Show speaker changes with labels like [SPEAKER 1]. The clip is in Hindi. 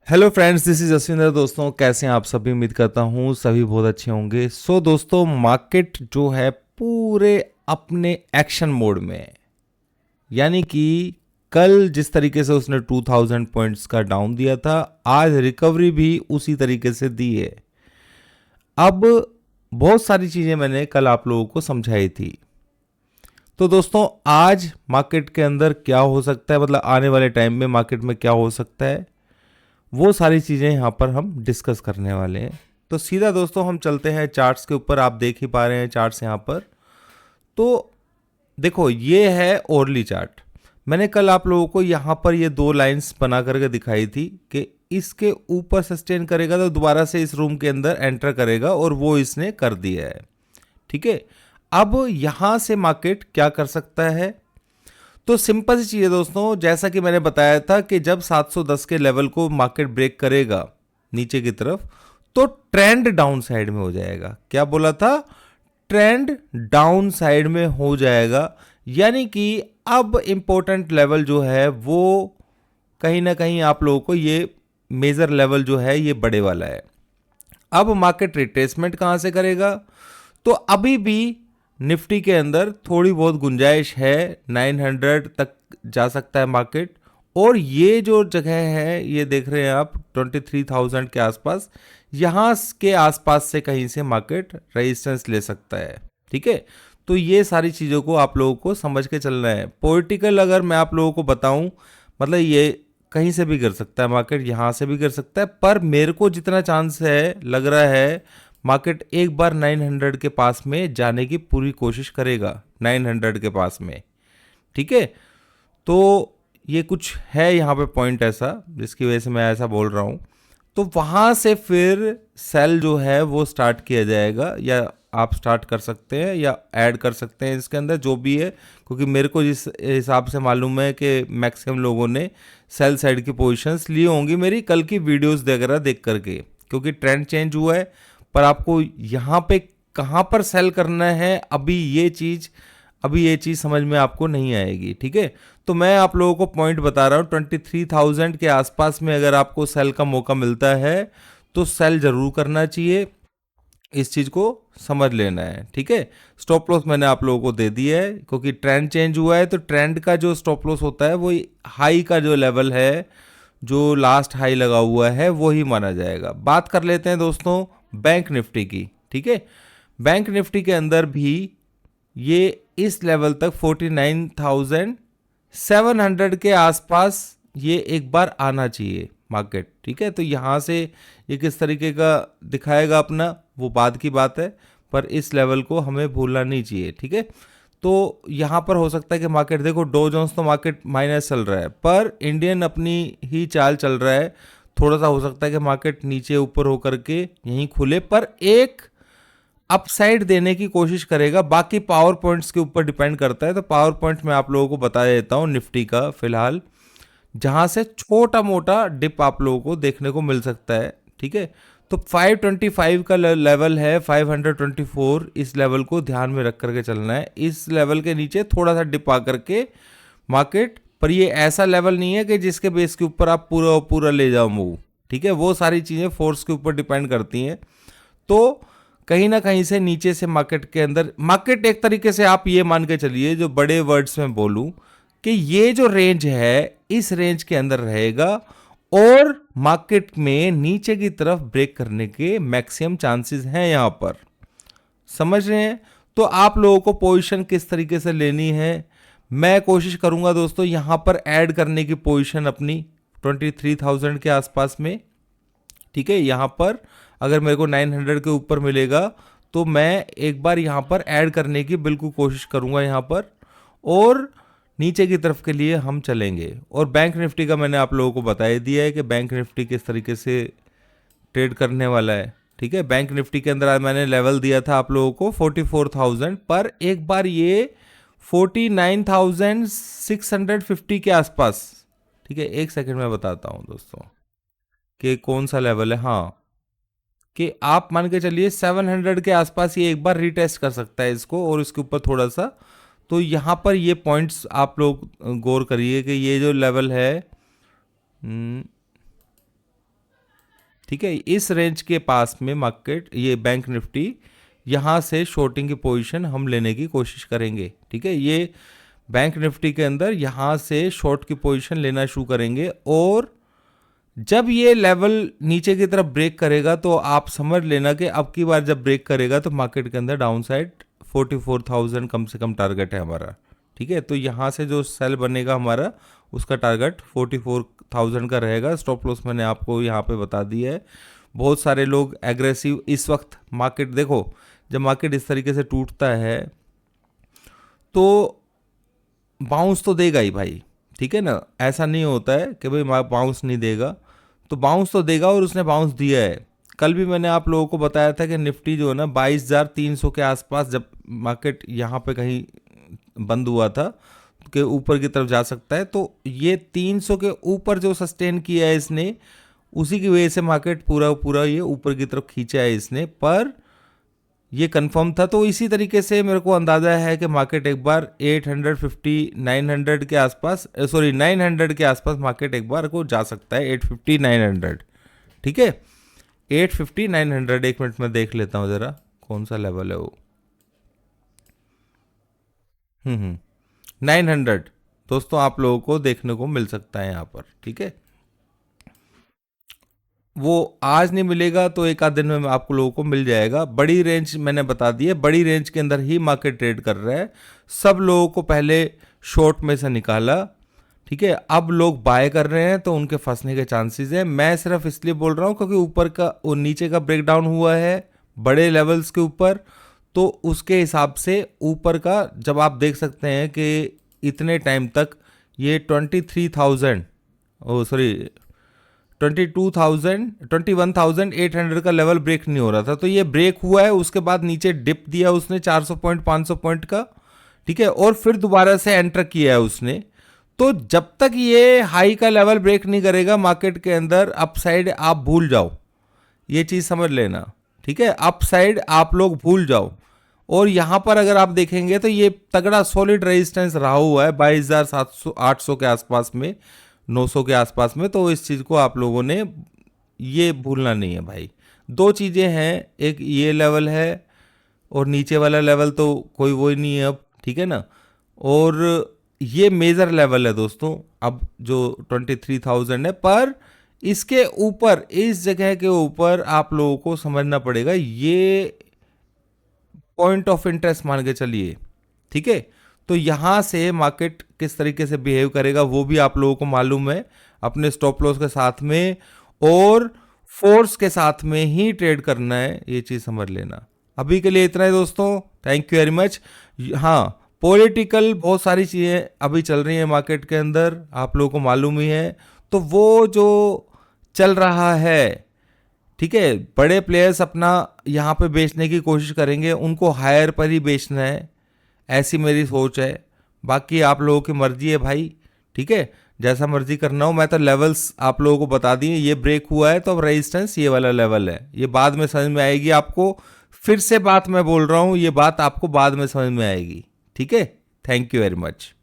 [SPEAKER 1] Hello friends, this is Jaswinder. दोस्तों, कैसे हैं आप सभी? उम्मीद करता हूँ सभी बहुत अच्छे होंगे। दोस्तों, मार्केट जो है पूरे अपने एक्शन मोड में है। यानी कि कल जिस तरीके से उसने 2000 पॉइंट्स का डाउन दिया था, आज रिकवरी भी उसी तरीके से दी है। अब बहुत सारी चीज़ें मैंने कल आप लोगों को समझाई थी। तो दोस्तों, आज मार्केट के अंदर क्या हो सकता है, मतलब आने वाले टाइम में मार्केट में क्या हो सकता है, वो सारी चीज़ें यहाँ पर हम डिस्कस करने वाले हैं। तो सीधा दोस्तों हम चलते हैं चार्ट्स के ऊपर। आप देख ही पा रहे हैं चार्ट्स यहाँ पर। तो देखो, ये है ओरली चार्ट। मैंने कल आप लोगों को यहाँ पर ये दो लाइंस बना करके दिखाई थी कि इसके ऊपर सस्टेन करेगा तो दोबारा से इस रूम के अंदर एंटर करेगा, और वो इसने कर दिया है। ठीक है, अब यहाँ से मार्केट क्या कर सकता है? तो सिंपल सी चीज़ है दोस्तों, जैसा कि मैंने बताया था कि जब 710 के लेवल को मार्केट ब्रेक करेगा नीचे की तरफ, तो ट्रेंड डाउन साइड में हो जाएगा। क्या बोला था? ट्रेंड डाउन साइड में हो जाएगा। यानी कि अब इंपॉर्टेंट लेवल जो है वो कहीं ना कहीं आप लोगों को ये मेजर लेवल जो है ये बड़े वाला है। अब मार्केट रिट्रेसमेंट कहां से करेगा? तो अभी भी निफ्टी के अंदर थोड़ी बहुत गुंजाइश है, 900 तक जा सकता है मार्केट। और ये जो जगह है, ये देख रहे हैं आप 23,000 के आसपास, यहाँ के आसपास से कहीं से मार्केट रेजिस्टेंस ले सकता है। ठीक है, तो ये सारी चीज़ों को आप लोगों को समझ के चलना है। पॉलिटिकल अगर मैं आप लोगों को बताऊं, मतलब ये कहीं से भी गिर सकता है मार्केट, यहाँ से भी गिर सकता है, पर मेरे को जितना चांस है लग रहा है मार्केट एक बार 900 के पास में जाने की पूरी कोशिश करेगा, 900 के पास में। ठीक है, तो ये कुछ है यहाँ पे पॉइंट ऐसा जिसकी वजह से मैं ऐसा बोल रहा हूँ। तो वहाँ से फिर सेल जो है वो स्टार्ट किया जाएगा, या आप स्टार्ट कर सकते हैं या ऐड कर सकते हैं इसके अंदर, जो भी है। क्योंकि मेरे को जिस हिसाब से मालूम है कि मैक्सिमम लोगों ने सेल साइड की पोजीशंस ली होंगी मेरी कल की वीडियोस वगैरह देख करके, क्योंकि ट्रेंड चेंज हुआ है। पर आपको यहाँ पे कहाँ पर सेल करना है, अभी ये चीज़ समझ में आपको नहीं आएगी। ठीक है, तो मैं आप लोगों को पॉइंट बता रहा हूँ, 23,000 के आसपास में अगर आपको सेल का मौका मिलता है तो सेल जरूर करना चाहिए। इस चीज़ को समझ लेना है। ठीक है, स्टॉप लॉस मैंने आप लोगों को दे दिया है, क्योंकि ट्रेंड चेंज हुआ है तो ट्रेंड का जो स्टॉप लॉस होता है वो हाई का जो लेवल है, जो लास्ट हाई लगा हुआ है, वो ही माना जाएगा। बात कर लेते हैं दोस्तों बैंक निफ्टी की। ठीक है, बैंक निफ्टी के अंदर भी ये इस लेवल तक 49,700 के आसपास ये एक बार आना चाहिए मार्केट। ठीक है, तो यहाँ से ये किस तरीके का दिखाएगा अपना, वो बाद की बात है, पर इस लेवल को हमें भूलना नहीं चाहिए। ठीक है, तो यहाँ पर हो सकता है कि मार्केट, देखो डो जोन्स तो मार्केट माइनस चल रहा है, पर इंडियन अपनी ही चाल चल रहा है। थोड़ा सा हो सकता है कि मार्केट नीचे ऊपर होकर के यहीं खुले, पर एक अपसाइड देने की कोशिश करेगा। बाकी पावर पॉइंट्स के ऊपर डिपेंड करता है। तो पावर पॉइंट मैं आप लोगों को बता देता हूँ निफ्टी का फिलहाल, जहां से छोटा मोटा डिप आप लोगों को देखने को मिल सकता है। ठीक है, तो 525 का लेवल है, 524, इस लेवल को ध्यान में रख करके चलना है। इस लेवल के नीचे थोड़ा सा डिप आ करके मार्केट, पर ये ऐसा लेवल नहीं है कि जिसके बेस के ऊपर आप पूरा पूरा ले जाओ मूव। ठीक है, वो सारी चीज़ें फोर्स के ऊपर डिपेंड करती हैं। तो कहीं ना कहीं से नीचे से मार्केट के अंदर, मार्केट एक तरीके से आप ये मान के चलिए, जो बड़े वर्ड्स में बोलूं, कि ये जो रेंज है इस रेंज के अंदर रहेगा, और मार्केट में नीचे की तरफ ब्रेक करने के मैक्सिमम चांसेस हैं यहां पर। समझ रहे हैं? तो आप लोगों को पोजीशन किस तरीके से लेनी है, मैं कोशिश करूंगा दोस्तों यहां पर ऐड करने की पोजीशन अपनी 23,000 के आसपास में। ठीक है, यहां पर अगर मेरे को 900 के ऊपर मिलेगा तो मैं एक बार यहाँ पर ऐड करने की बिल्कुल कोशिश करूँगा यहाँ पर, और नीचे की तरफ के लिए हम चलेंगे। और बैंक निफ्टी का मैंने आप लोगों को बता ही दिया है कि बैंक निफ्टी किस तरीके से ट्रेड करने वाला है। ठीक है, बैंक निफ्टी के अंदर आज मैंने लेवल दिया था आप लोगों को 44,000, पर एक बार ये 49,650 के आसपास। ठीक है, एक सेकंड में बताता हूँ दोस्तों कि कौन सा लेवल है। हाँ, कि आप मान के चलिए 700 के आसपास ये एक बार रीटेस्ट कर सकता है इसको, और इसके ऊपर थोड़ा सा। तो यहाँ पर ये पॉइंट्स आप लोग गौर करिए कि ये जो लेवल है, ठीक है, इस रेंज के पास में मार्केट ये बैंक निफ्टी यहाँ से शॉर्टिंग की पोजीशन हम लेने की कोशिश करेंगे। ठीक है, ये बैंक निफ्टी के अंदर यहाँ से शॉर्ट की पोजीशन लेना शुरू करेंगे, और जब ये लेवल नीचे की तरफ ब्रेक करेगा तो आप समझ लेना कि अब की बार जब ब्रेक करेगा तो मार्केट के अंदर डाउन साइड 44,000 कम से कम टारगेट है हमारा। ठीक है, तो यहाँ से जो सेल बनेगा हमारा उसका टारगेट 44,000 का रहेगा। स्टॉप लॉस मैंने आपको यहाँ पे बता दिया है। बहुत सारे लोग एग्रेसिव इस वक्त मार्केट, देखो जब मार्केट इस तरीके से टूटता है तो बाउंस तो देगा ही भाई। ठीक है ना, ऐसा नहीं होता है कि भाई बाउंस नहीं देगा, तो बाउंस तो देगा, और उसने बाउंस दिया है। कल भी मैंने आप लोगों को बताया था कि निफ्टी जो है ना 22,300 के आसपास जब मार्केट यहाँ पे कहीं बंद हुआ था कि ऊपर की तरफ जा सकता है, तो ये 300 के ऊपर जो सस्टेन किया है इसने, उसी की वजह से मार्केट पूरा पूरा ये ऊपर की तरफ खींचा है इसने, पर ये कंफर्म था। तो इसी तरीके से मेरे को अंदाजा है कि मार्केट एक बार 850 900 के आसपास, सॉरी 900 के आसपास मार्केट एक बार को जा सकता है, 850 900। ठीक है, 850 900, एक मिनट में देख लेता हूँ ज़रा कौन सा लेवल है वो। 900 दोस्तों आप लोगों को देखने को मिल सकता है यहाँ पर। ठीक है, वो आज नहीं मिलेगा तो एक आध दिन में आपको लोगों को मिल जाएगा। बड़ी रेंज मैंने बता दी है, बड़ी रेंज के अंदर ही मार्केट ट्रेड कर रहा है। सब लोगों को पहले शॉर्ट में से निकाला, ठीक है, अब लोग बाय कर रहे हैं तो उनके फंसने के चांसेस हैं। मैं सिर्फ इसलिए बोल रहा हूँ क्योंकि ऊपर का और नीचे का ब्रेकडाउन हुआ है बड़े लेवल्स के ऊपर, तो उसके हिसाब से ऊपर का जब आप देख सकते हैं कि इतने टाइम तक ये 23,000, ओ सॉरी 21,800 का लेवल ब्रेक नहीं हो रहा था, तो ये ब्रेक हुआ है। उसके बाद नीचे डिप दिया उसने 400 पॉइंट 500 पॉइंट का, ठीक है, और फिर दोबारा से एंटर किया है उसने। तो जब तक ये हाई का लेवल ब्रेक नहीं करेगा मार्केट के अंदर, अपसाइड आप भूल जाओ, ये चीज़ समझ लेना। ठीक है, अपसाइड आप लोग भूल जाओ। और यहाँ पर अगर आप देखेंगे तो ये तगड़ा सॉलिड रेजिस्टेंस रहा हुआ है 22,700 800 के आसपास में, 900 के आसपास में। तो इस चीज़ को आप लोगों ने ये भूलना नहीं है भाई। दो चीज़ें हैं, एक ये लेवल है और नीचे वाला लेवल तो कोई वो ही नहीं है अब। ठीक है ना, और ये मेजर लेवल है दोस्तों अब जो 23,000 है, पर इसके ऊपर इस जगह के ऊपर आप लोगों को समझना पड़ेगा, ये पॉइंट ऑफ इंटरेस्ट मान के चलिए। ठीक है, तो यहां से मार्केट किस तरीके से बिहेव करेगा वो भी आप लोगों को मालूम है, अपने स्टॉप लॉस के साथ में और फोर्स के साथ में ही ट्रेड करना है, ये चीज समझ लेना। अभी के लिए इतना ही दोस्तों, थैंक यू वेरी मच। हाँ, पॉलिटिकल बहुत सारी चीजें अभी चल रही हैं मार्केट के अंदर, आप लोगों को मालूम ही है। तो वो जो चल रहा है, ठीक है, बड़े प्लेयर्स अपना यहाँ पे बेचने की कोशिश करेंगे, उनको हायर पर ही बेचना है, ऐसी मेरी सोच है। बाकी आप लोगों की मर्जी है भाई। ठीक है, जैसा मर्जी करना हो। मैं तो लेवल्स आप लोगों को बता दिए, ये ब्रेक हुआ है तो अब रेजिस्टेंस ये वाला लेवल है, ये बाद में समझ में आएगी आपको। फिर से बात मैं बोल रहा हूँ, ये बात आपको बाद में समझ में आएगी। ठीक है, थैंक यू वेरी मच।